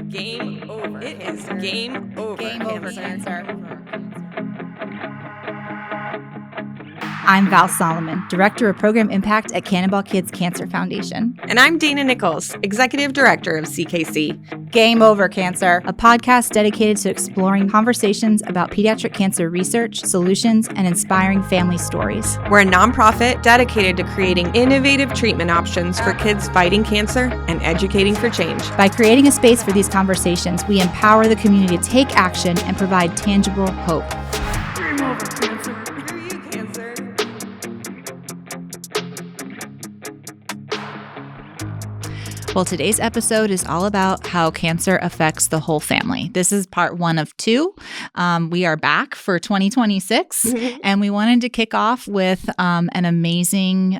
Game over. It is game over. Game over, cancer. I'm Val Solomon, Director of Program Impact at Cannonball Kids Cancer Foundation. And I'm Dana Nichols, Executive Director of CKC. Game Over, Cancer, a podcast dedicated to exploring conversations about pediatric cancer research, solutions, and inspiring family stories. We're a nonprofit dedicated to creating innovative treatment options for kids fighting cancer and educating for change. By creating a space for these conversations, we empower the community to take action and provide tangible hope. Game over, cancer. Screw you, cancer. Well, today's episode is all about how cancer affects the whole family. This is part 1 of 2. We are back for 2026, and we wanted to kick off with an amazing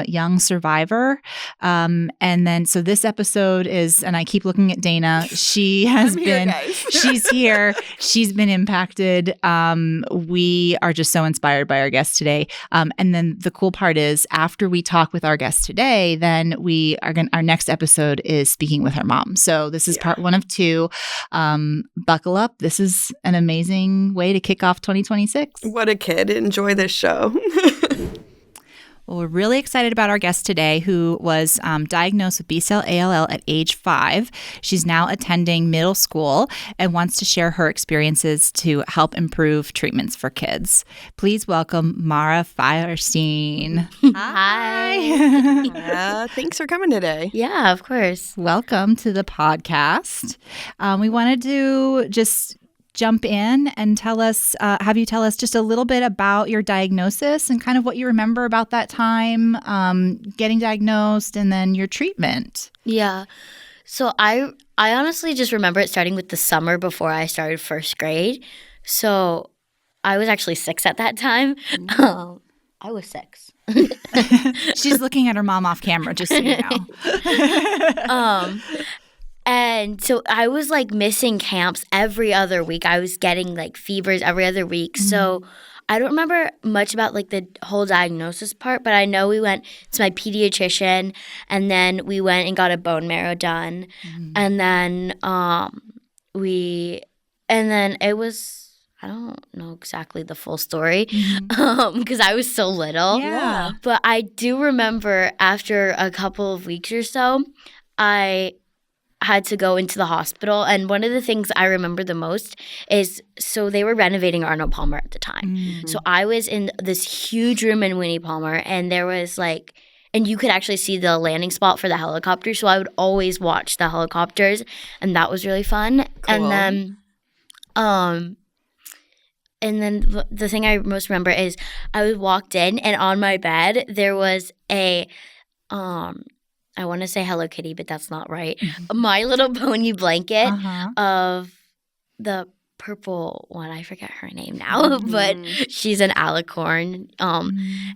young survivor. And then, so this episode is, and I keep looking at Dana, she has she's here. She's been impacted. We are just so inspired by our guest today. And then the cool part is after we talk with our guest today, then our next episode is speaking with her mom. So this is part 1 of 2. Buckle up. This is an amazing way to kick off 2026. What a kid. Enjoy this show. Well, we're really excited about our guest today who was diagnosed with B-cell ALL at age 5. She's now attending middle school and wants to share her experiences to help improve treatments for kids. Please welcome Mara Feuerstein. Hi. Thanks for coming today. Yeah, of course. Welcome to the podcast. We wanted to just jump in and have you tell us just a little bit about your diagnosis and kind of what you remember about that time, getting diagnosed, and then your treatment. Yeah. So I honestly just remember it starting with the summer before I started first grade. So I was actually 6 at that time. I was 6. She's looking at her mom off camera, just so you know. And so I was like missing camps every other week. I was getting like fevers every other week. Mm-hmm. So I don't remember much about like the whole diagnosis part, but I know we went to my pediatrician and then we went and got a bone marrow done. Mm-hmm. And then it was, I don't know exactly the full story because I was so little. Yeah. But I do remember after a couple of weeks or so, I had to go into the hospital. And one of the things I remember the most is, so they were renovating Arnold Palmer at the time. Mm-hmm. So I was in this huge room in Winnie Palmer, and there was like, and you could actually see the landing spot for the helicopter. So I would always watch the helicopters, and that was really fun. Cool. And then the thing I most remember is I walked in, and on my bed there was a I want to say Hello Kitty, but that's not right. My Little Pony blanket of the purple one. I forget her name now, but she's an alicorn.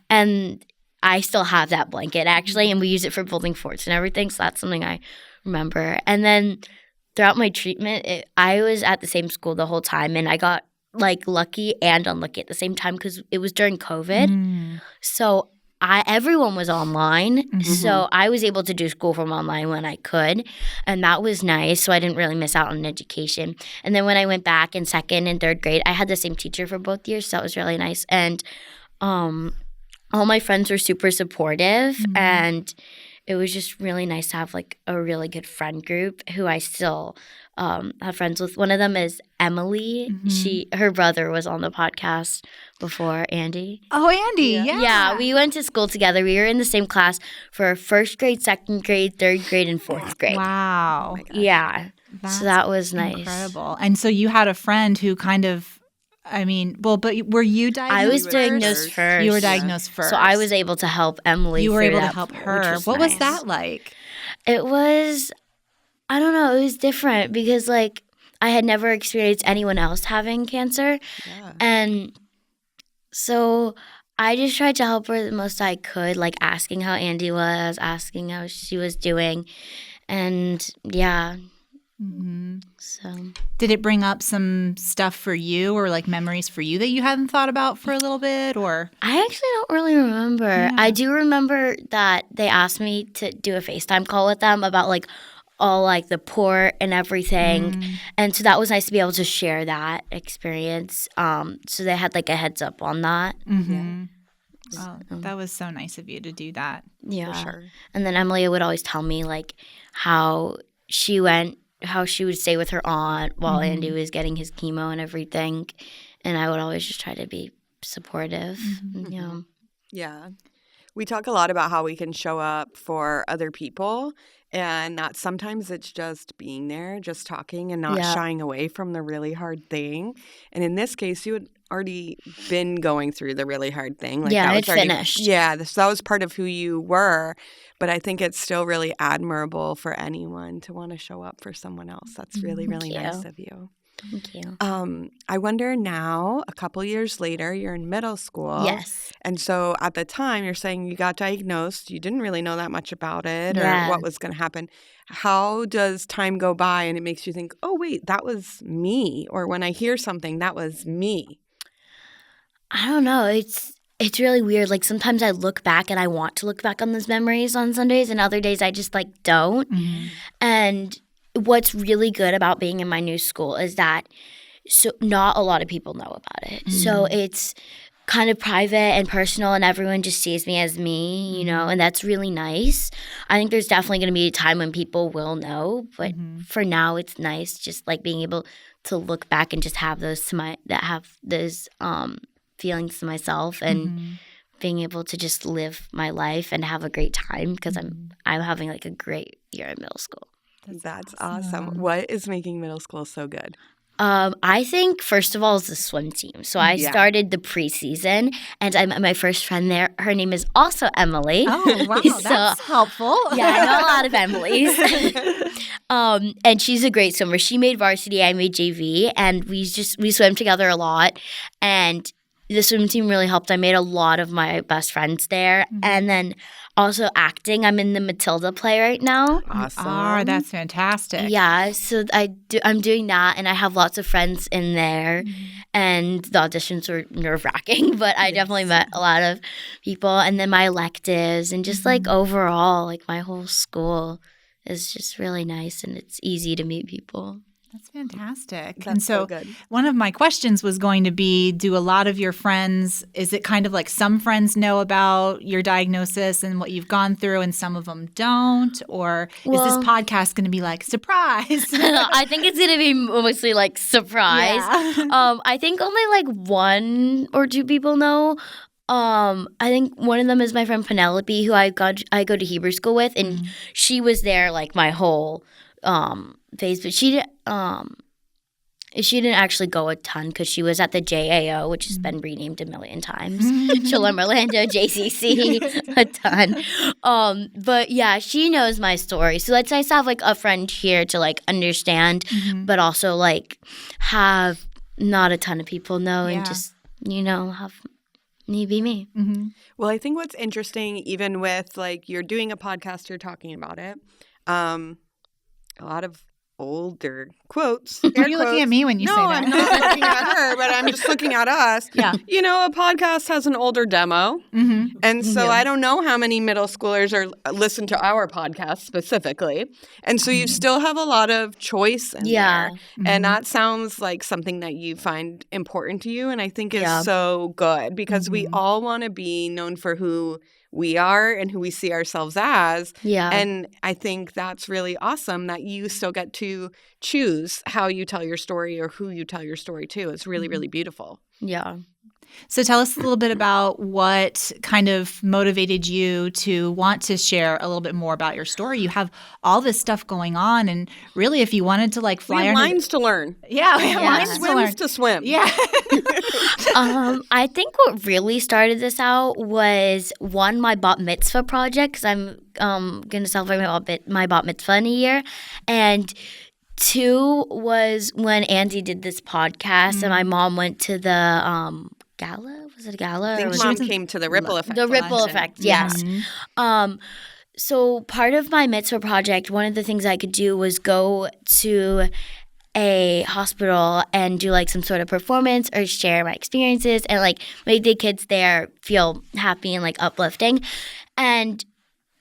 And I still have that blanket, actually, and we use it for building forts and everything, so that's something I remember. And then throughout my treatment, I was at the same school the whole time, and I got like lucky and unlucky at the same time because it was during COVID. So everyone was online, so I was able to do school from online when I could, and that was nice, so I didn't really miss out on education. And then when I went back in 2nd and 3rd grade, I had the same teacher for both years, so that was really nice. And all my friends were super supportive, and it was just really nice to have like a really good friend group who I still have friends with. One of them is Emily. Her brother was on the podcast before, Andy. Oh, Andy, yeah. Yeah, we went to school together. We were in the same class for 1st grade, 2nd grade, 3rd grade, and 4th grade. Wow. Yeah. So that was nice. Incredible. And so you had a friend who kind of, but were you diagnosed I was first? diagnosed first. You were diagnosed first. So I was able to help Emily. You were able to that, help her. What was that like? It was, I don't know, it was different because like I had never experienced anyone else having cancer. Yeah. And so I just tried to help her the most I could, like asking how Andy was, asking how she was doing. And yeah. So did it bring up some stuff for you or like memories for you that you hadn't thought about for a little bit? Or I actually don't really remember. I do remember that they asked me to do a FaceTime call with them about like all like the port and everything. And so that was nice to be able to share that experience. So they had like a heads up on that. Oh, that was so nice of you to do that. Yeah. For sure. And then Emily would always tell me like how she would stay with her aunt while Andy was getting his chemo and everything. And I would always just try to be supportive. Yeah. We talk a lot about how we can show up for other people, and that sometimes it's just being there, just talking and not shying away from the really hard thing. And in this case, you had already been going through the really hard thing. Like Yeah, that it's was already, finished. Yeah, so that was part of who you were. But I think it's still really admirable for anyone to want to show up for someone else. That's really, really nice of you. Thank you. I wonder now, a couple years later, you're in middle school. Yes. And so at the time, you're saying you got diagnosed. You didn't really know that much about it or what was going to happen. How does time go by and it makes you think, oh, wait, that was me? Or when I hear something, that was me? I don't know. It's really weird. Like sometimes I look back and I want to look back on those memories on Sundays, and other days I just like don't. And what's really good about being in my new school is that not a lot of people know about it. So it's kind of private and personal, and everyone just sees me as me, and that's really nice. I think there's definitely going to be a time when people will know, but for now it's nice just like being able to look back and just have those feelings to myself and being able to just live my life and have a great time because I'm having like a great year in middle school. That's awesome. What is making middle school so good? I think, first of all, is the swim team. So I started the preseason, and I met my first friend there. Her name is also Emily. Oh, wow. That's helpful. Yeah, I know a lot of Emilys. And she's a great swimmer. She made varsity, I made JV, and we swim together a lot. And the swim team really helped. I made a lot of my best friends there. And then also acting. I'm in the Matilda play right now. Awesome. Oh, that's fantastic. Yeah, so I'm doing that, and I have lots of friends in there. And the auditions were nerve-wracking, but I definitely met a lot of people. And then my electives and just like overall, like my whole school is just really nice, and it's easy to meet people. That's fantastic. That's and so good. One of my questions was going to be, do a lot of your friends, is it kind of like some friends know about your diagnosis and what you've gone through and some of them don't? Or is this podcast going to be like, surprise? I think it's going to be mostly like surprise. Yeah. I think only like 1 or 2 people know. I think one of them is my friend Penelope, who I go to Hebrew school with, and she was there like my whole phase, but she didn't actually go a ton because she was at the JAO, which has been renamed a million times. Shalom Orlando, JCC, a ton. But yeah, she knows my story, so it's nice to have like a friend here to like understand, but also like have not a ton of people know and just have me be me. Well, I think what's interesting, even with like you're doing a podcast, you're talking about it. A lot of older quotes. Are you looking at me when you say that? No, I'm not looking at her, but I'm just looking at us. Yeah. A podcast has an older demo. And so I don't know how many middle schoolers listen to our podcast specifically. And so you still have a lot of choice in there. And that sounds like something that you find important to you. And I think is so good because we all want to be known for who we are and who we see ourselves as. Yeah. And I think that's really awesome that you still get to choose how you tell your story or who you tell your story to. It's really, really beautiful. Yeah. So tell us a little bit about what kind of motivated you to want to share a little bit more about your story. You have all this stuff going on, and really, if you wanted to like fly we have lines to learn. Yeah, we have lines to learn. Swims to swim. Yeah. I think what really started this out was one, my bat mitzvah project, because I'm going to celebrate my bat mitzvah in a year, and 2 was when Andy did this podcast, and my mom went to the gala? Was it a gala? I think Mom came to the Ripple Effect. The Ripple Effect, yes. So part of my mitzvah project, one of the things I could do was go to a hospital and do like some sort of performance or share my experiences and like make the kids there feel happy and like uplifting. And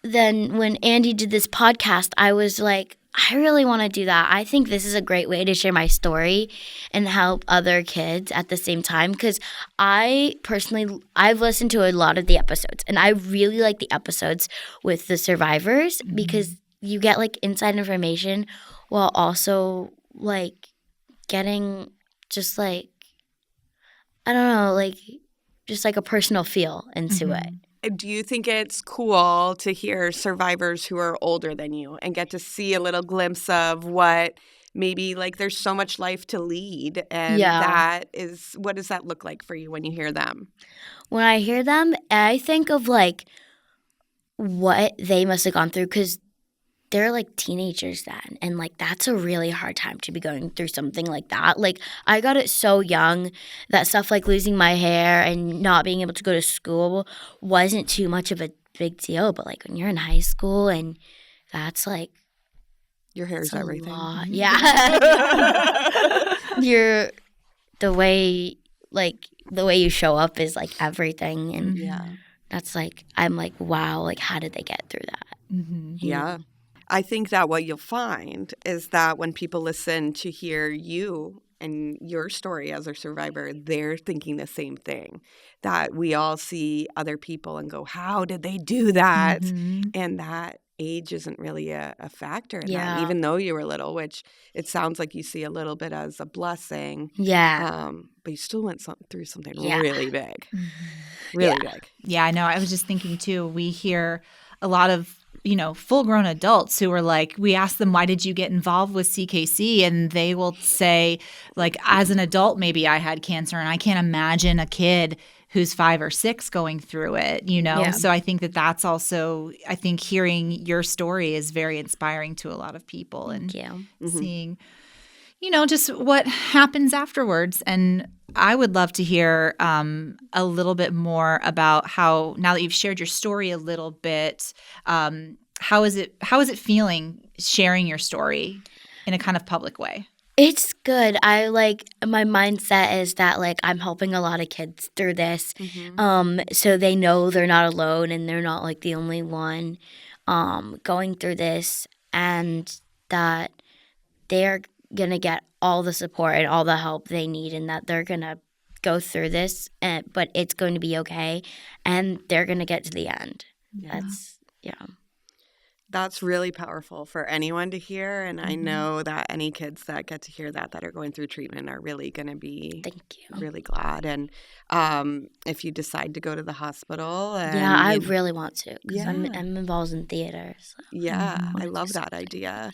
then when Andy did this podcast, I was like, I really want to do that. I think this is a great way to share my story and help other kids at the same time, because I've listened to a lot of the episodes, and I really like the episodes with the survivors because you get like inside information while also like getting just like, I don't know, like just like a personal feel into it. Do you think it's cool to hear survivors who are older than you and get to see a little glimpse of what maybe like there's so much life to lead? And what does that look like for you when you hear them? When I hear them, I think of like what they must have gone through, because they're like teenagers then. And like that's a really hard time to be going through something like that. Like I got it so young that stuff like losing my hair and not being able to go to school wasn't too much of a big deal. But like when you're in high school and that's like your hair is everything. Lot. Yeah. the way you show up is like everything. And that's like I'm like, wow, like how did they get through that? Yeah. I think that what you'll find is that when people listen to hear you and your story as a survivor, they're thinking the same thing, that we all see other people and go, how did they do that? And that age isn't really a factor in that, even though you were little, which it sounds like you see a little bit as a blessing. Yeah. But you still went through something really big. Really big. Yeah, I know. I was just thinking too, we hear a lot of full-grown adults who are like, we ask them, why did you get involved with CKC? And they will say, like, as an adult, maybe I had cancer, and I can't imagine a kid who's 5 or 6 going through it, Yeah. So I think that's also, I think hearing your story is very inspiring to a lot of people. And seeing, just what happens afterwards. And I would love to hear a little bit more about how, now that you've shared your story a little bit, how is it feeling sharing your story in a kind of public way? It's good. I like, my mindset is that like I'm helping a lot of kids through this, so they know they're not alone and they're not like the only one going through this, and that they're going to get all the support and all the help they need, and that they're going to go through this, but it's going to be okay, and they're going to get to the end. That's really powerful for anyone to hear, and I know that any kids that get to hear that are going through treatment are really going to be really glad. And if you decide to go to the hospital, I really want to, because I'm involved in theater. So I love that idea.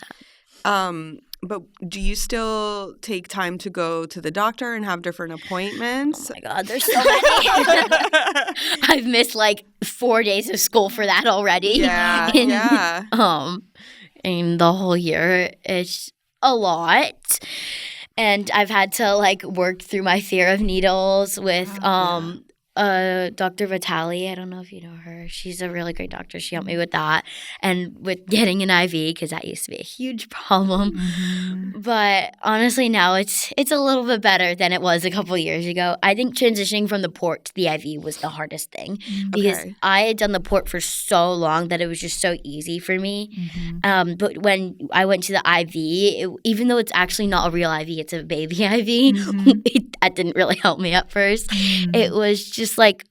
But do you still take time to go to the doctor and have different appointments? Oh my God, there's so many. I've missed like 4 days of school for that already. In the whole year, it's a lot. And I've had to like work through my fear of needles with Dr. Vitale. I don't know if you know her. She's a really great doctor. She helped me with that and with getting an IV, because that used to be a huge problem. But honestly, now it's a little bit better than it was a couple of years ago. I think transitioning from the port to the IV was the hardest thing, because I had done the port for so long that it was just so easy for me. But when I went to the IV, even though it's actually not a real IV, it's a baby IV, that didn't really help me at first. It was just like,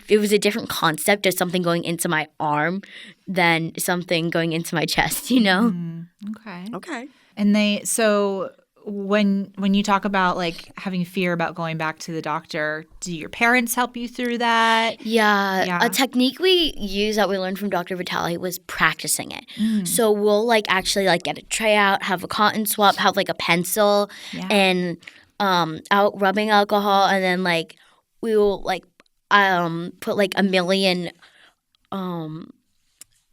it was a different concept of something going into my arm than something going into my chest, Okay. And so when you talk about like having fear about going back to the doctor, do your parents help you through that? Yeah. A technique we use that we learned from Dr. Vitale was practicing it. So we'll like actually like get a tray out, have a cotton swab, have like a pencil and out rubbing alcohol, and then like we will like put like 1 million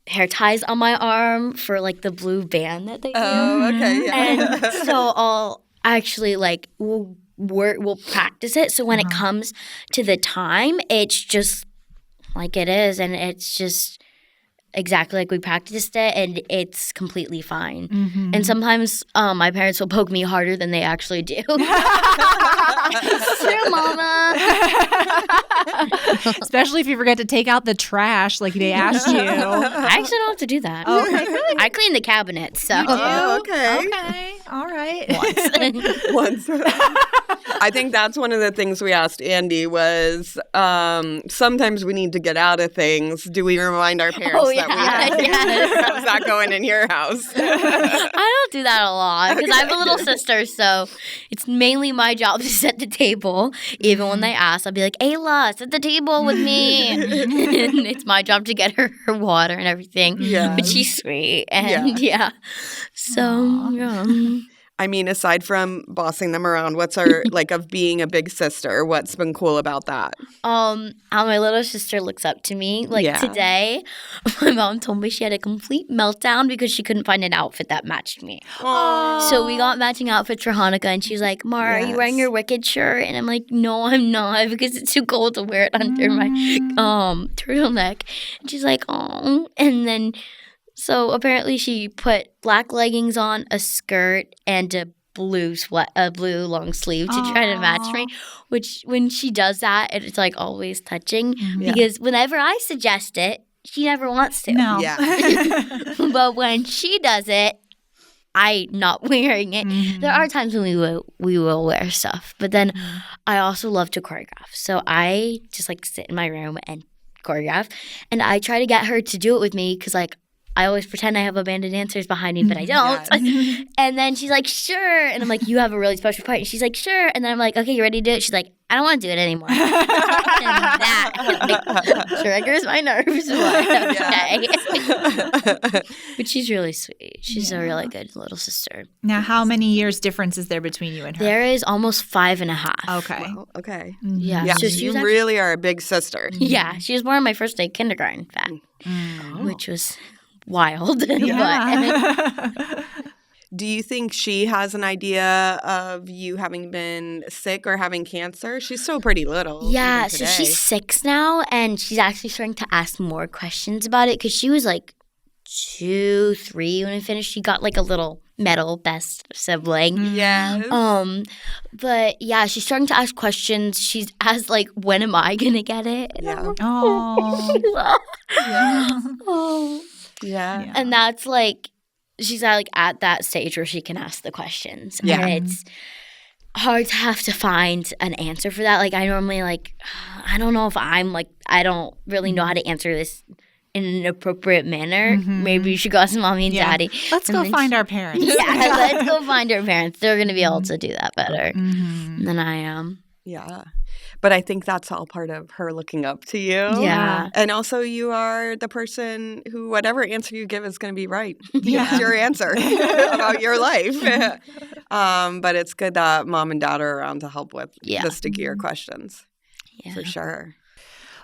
hair ties on my arm for like the blue band that they do. And so I'll actually like we'll practice it. So when it comes to the time, it's just like it is, and it's just exactly like we practiced it, and it's completely fine. And sometimes my parents will poke me harder than they actually do. It's true, Mama. Especially if you forget to take out the trash like they asked you. I actually don't have to do that. Oh, okay, good. I clean the cabinet, so. You do? Okay. Okay. All right. Once. I think that's one of the things we asked Andy was sometimes we need to get out of things. Do we remind our parents that we have? How's that going in your house? I don't do that a lot because I have a little sister, so it's mainly my job to set the table. Even when they ask, I'll be like, Ayla, set the table with me. And it's my job to get her water and everything. Yeah. But she's sweet. And yeah. So, yeah. I mean, aside from bossing them around, what's our, like, of being a big sister, what's been cool about that? How my little sister looks up to me. Like today, my mom told me she had a complete meltdown because she couldn't find an outfit that matched me. Aww. So we got matching outfits for Hanukkah, and she's like, Mara, are you wearing your Wicked shirt? And I'm like, no, I'm not, because it's too cold to wear it under my turtleneck. And she's like, oh. And then... So apparently she put black leggings on, a skirt, and a blue long sleeve to try to match me. Which when she does that, it's like always touching because whenever I suggest it, she never wants to. No. Yeah. But when she does it, I'm not wearing it. There are times when we will wear stuff, but then I also love to choreograph. So I just like sit in my room and choreograph, and I try to get her to do it with me because like. I always pretend I have a band of dancers behind me, but I don't. Yes. And then she's like, sure. And I'm like, you have a really special part. And she's like, sure. And then I'm like, okay, you ready to do it? She's like, I don't want to do it anymore. And that triggers my nerves. Okay. But she's really sweet. She's a really good little sister. Now, how many years difference is there between you and her? There is almost 5.5. Okay. Well, okay. Yeah. So you really are a big sister. Yeah. She was born on my first day of kindergarten, in fact, which was... wild. Do you think she has an idea of you having been sick or having cancer? She's still pretty little. Yeah, so she's 6 now, and she's actually starting to ask more questions about it because she was like 2, 3 when I finished. She got like a little medal, best sibling. Yes. But yeah, she's starting to ask questions. She's asked like, when am I gonna get it? And Yeah. Yeah. And that's like, she's like at that stage where she can ask the questions. Yeah. And it's hard to have to find an answer for that. Like I normally like, I don't know if I'm like, I don't really know how to answer this in an appropriate manner. Maybe you should go ask Mommy and Daddy. Let's go find our parents. Yeah, let's go find our parents. They're going to be able to do that better than I am. Yeah. But I think that's all part of her looking up to you. Yeah. And also you are the person who whatever answer you give is going to be right. Yeah. It's your answer about your life. But it's good that Mom and Dad are around to help with the stickier questions. Yeah. For sure.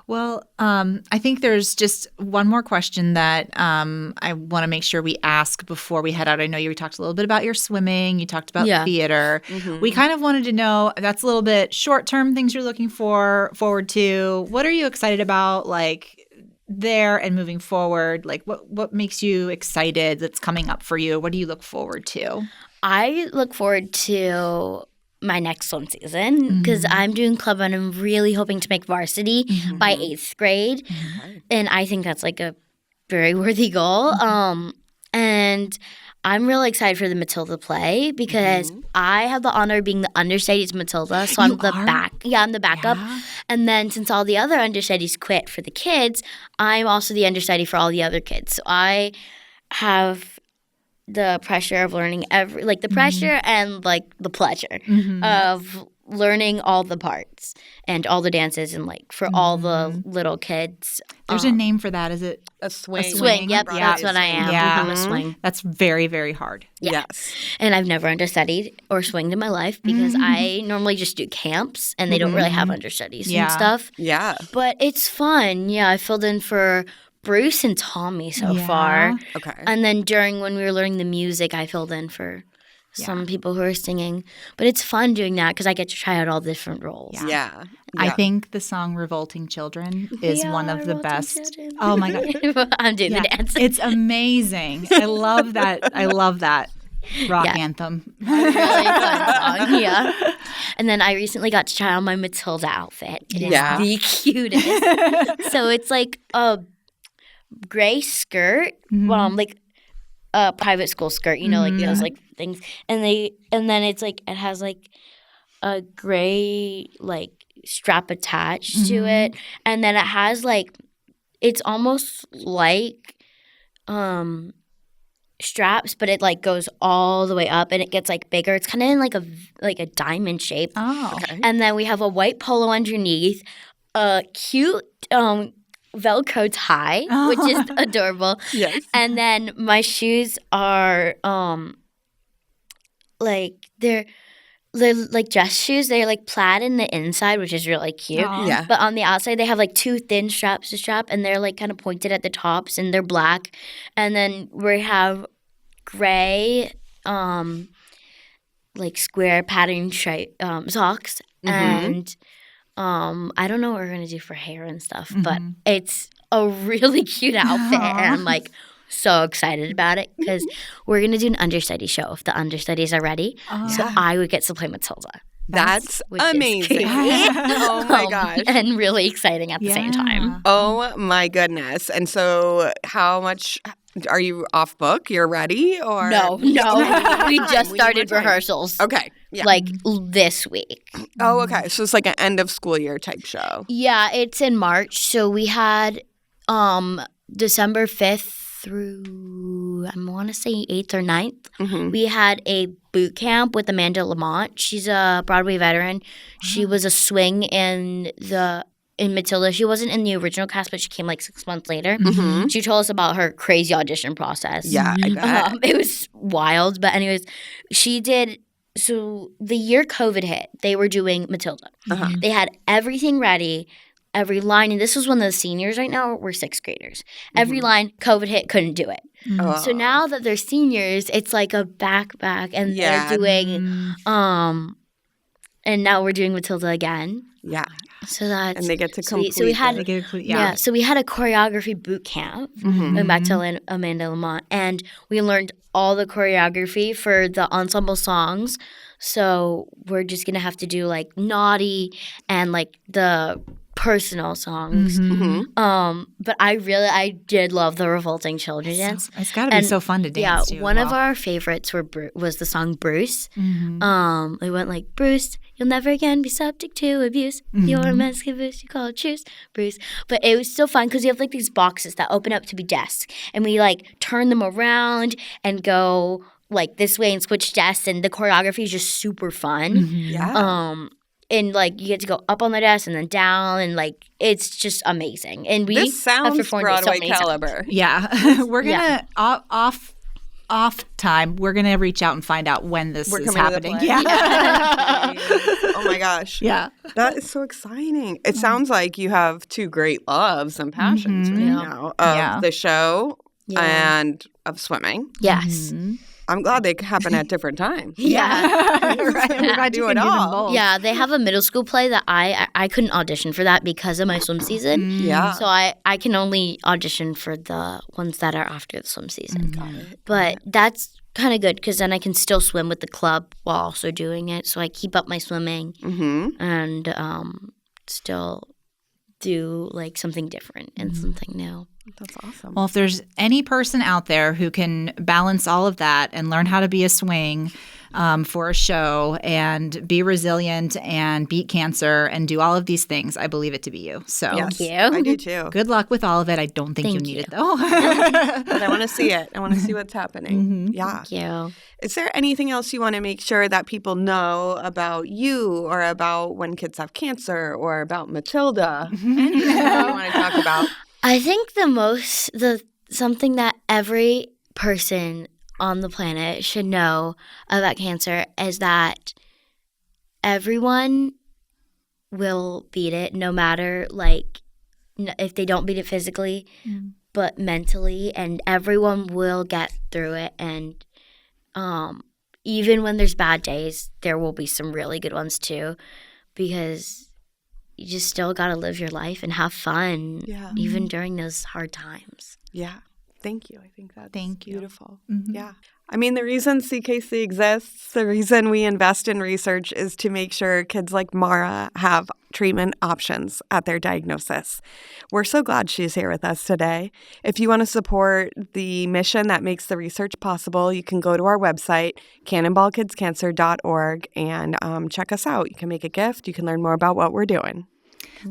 Well, I think there's just one more question that I want to make sure we ask before we head out. I know you talked a little bit about your swimming. You talked about theater. We kind of wanted to know, that's a little bit short-term things you're looking forward to. What are you excited about, like, there and moving forward? Like, what makes you excited that's coming up for you? What do you look forward to? I look forward to my next swim season because I'm doing club and I'm really hoping to make varsity by 8th grade. And I think that's like a very worthy goal. And I'm really excited for the Matilda play because I have the honor of being the understudy to Matilda. So I'm the I'm the backup. Yeah. And then since all the other understudies quit for the kids, I'm also the understudy for all the other kids. So I have the pressure of learning the pressure and like the pleasure of learning all the parts and all the dances and like for all the little kids. There's a name for that. Is it a swing? A swing. Yep, that's what I am. Yeah. I'm a swing. That's very, very hard. Yeah. Yes. And I've never understudied or swinged in my life because I normally just do camps and they don't really have understudies and stuff. Yeah. But it's fun. Yeah, I filled in for Bruce and Tommy so far. Okay. And then when we were learning the music, I filled in for some people who are singing. But it's fun doing that because I get to try out all different roles. Yeah. I think the song Revolting Children is one of the best. Children. Oh, my God. I'm doing the dance. It's amazing. I love that. I love that rock anthem. Really fun song, yeah. And then I recently got to try on my Matilda outfit. It is the cutest. So it's like a gray skirt, like a private school skirt, you know, like those like things. And then it's like it has like a gray like strap attached to it, and then it has like it's almost like straps, but it like goes all the way up and it gets like bigger. It's kind of in like a diamond shape. Oh, okay. And then we have a white polo underneath, a cute Velcro tie, which is adorable. Yes. And then my shoes are like they're like dress shoes. They're like plaid in the inside, which is really cute. Yeah. But on the outside, they have like two thin straps to strap, and they're like kind of pointed at the tops, and they're black. And then we have gray, like square pattern socks, and I don't know what we're gonna do for hair and stuff, but it's a really cute outfit, and I'm like so excited about it because we're going to do an understudy show if the understudies are ready. So I would get to play Matilda. That's amazing. Oh, my gosh. And really exciting at the same time. Oh, my goodness. And so how much are you off book? You're ready? Or No. We just started rehearsals. Okay. Yeah. Like this week. Oh, okay. So it's like an end of school year type show. Yeah, it's in March. So we had December 5th through, I want to say 8th or 9th. We had a boot camp with Amanda Lamont. She's a Broadway veteran. She was a swing in Matilda. She wasn't in the original cast, but she came like 6 months later. She told us about her crazy audition process. Yeah, I bet. It was wild. But anyways, she did. So the year COVID hit, they were doing Matilda. They had everything ready. Every line, and this was one of the seniors right now, we're 6th graders. Every line, COVID hit, couldn't do it. So now that they're seniors, it's like a back, and they're doing, and now we're doing Matilda again. Yeah. So that's and they get to complete. So we had, so we had a choreography boot camp going back to Amanda Lamont, and we learned all the choreography for the ensemble songs. So we're just gonna have to do like Naughty and like the personal songs. But I did love the Revolting Children dance. It's got to be so fun to dance to. Yeah, one of our favorites was the song Bruce. We went like, Bruce, you'll never again be subject to abuse. You're a Mexican Bruce, you call it truce, Bruce. But it was still fun because you have like these boxes that open up to be desks. And we like turn them around and go like this way and switch desks. And the choreography is just super fun. And, like, you get to go up on the desk and then down, and, like, it's just amazing. And this sounds Broadway caliber. Yeah. We're going to, off time, we're going to reach out and find out when this is happening. Oh, my gosh. Yeah. That is so exciting. It sounds like you have two great loves and passions right now of the show and of swimming. Yes. I'm glad they happen at different times. Right. We're glad you can do them both. Yeah, they have a middle school play that I couldn't audition for that because of my swim season. Yeah. So I can only audition for the ones that are after the swim season. Got it. But that's kind of good because then I can still swim with the club while also doing it. So I keep up my swimming and still do like something different and something new. That's awesome. Well, if there's any person out there who can balance all of that and learn how to be a swing for a show and be resilient and beat cancer and do all of these things, I believe it to be you. So Thank you. I do too. Good luck with all of it. I don't think you need it though. But I want to see it. I want to see what's happening. Yeah. Thank you. Is there anything else you want to make sure that people know about you or about when kids have cancer or about Matilda? Anything you want to talk about? I think something that every person on the planet should know about cancer is that everyone will beat it, no matter like if they don't beat it physically, but mentally, and everyone will get through it. And even when there's bad days, there will be some really good ones too, because you just still got to live your life and have fun, even during those hard times. Yeah. Thank you. I think that's beautiful. Mm-hmm. Yeah. I mean, the reason CKC exists, the reason we invest in research is to make sure kids like Mara have treatment options at their diagnosis. We're so glad she's here with us today. If you want to support the mission that makes the research possible, you can go to our website, cannonballkidscancer.org, and check us out. You can make a gift. You can learn more about what we're doing.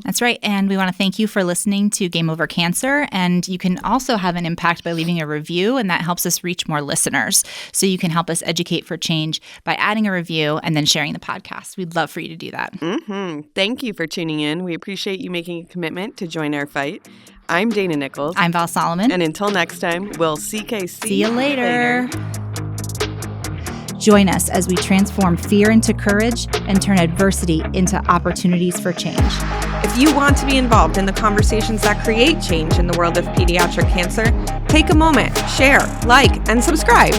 That's right. And we want to thank you for listening to Game Over Cancer. And you can also have an impact by leaving a review, and that helps us reach more listeners. So you can help us educate for change by adding a review and then sharing the podcast. We'd love for you to do that. Mm-hmm. Thank you for tuning in. We appreciate you making a commitment to join our fight. I'm Dana Nichols. I'm Val Solomon. And until next time, we'll CKC. See you later. Join us as we transform fear into courage and turn adversity into opportunities for change. If you want to be involved in the conversations that create change in the world of pediatric cancer, take a moment, share, like, and subscribe.